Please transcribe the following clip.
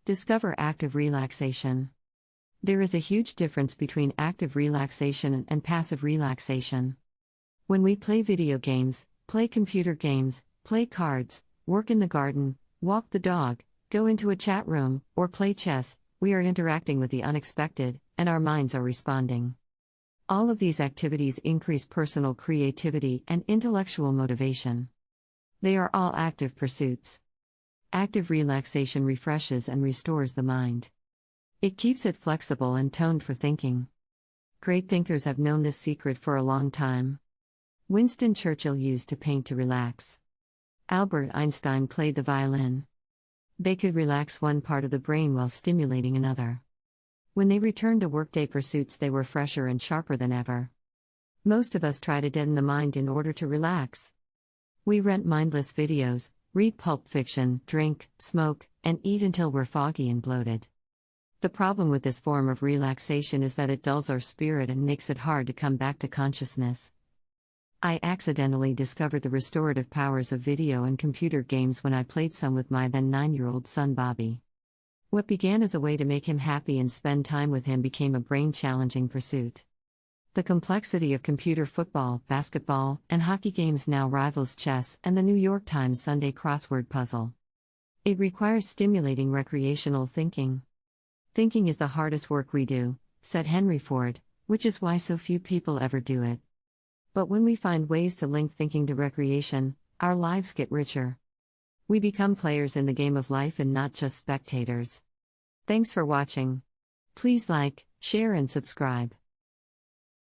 Discover active relaxation. There is a huge difference between active relaxation and passive relaxation. When we play video games, play computer games, play cards, work in the garden, walk the dog, go into a chat room, or play chess, we are interacting with the unexpected, and our minds are responding. All of these activities increase personal creativity and intellectual motivation. They are all active pursuits. Active relaxation refreshes and restores the mind. It keeps it flexible and toned for thinking. Great thinkers have known this secret for a long time. Winston Churchill used to paint to relax. Albert Einstein played the violin. They could relax one part of the brain while stimulating another. When they returned to workday pursuits, they were fresher and sharper than ever. Most of us try to deaden the mind in order to relax. We rent mindless videos, read pulp fiction, drink, smoke, and eat until we're foggy and bloated. The problem with this form of relaxation is that it dulls our spirit and makes it hard to come back to consciousness. I accidentally discovered the restorative powers of video and computer games when I played some with my then 9-year-old son Bobby. What began as a way to make him happy and spend time with him became a brain-challenging pursuit. The complexity of computer football, basketball, and hockey games now rivals chess and the New York Times Sunday crossword puzzle. It requires stimulating recreational thinking. Thinking is the hardest work we do, said Henry Ford, which is why so few people ever do it. But when we find ways to link thinking to recreation, our lives get richer. We become players in the game of life and not just spectators. Thanks for watching. Please like, share, and subscribe.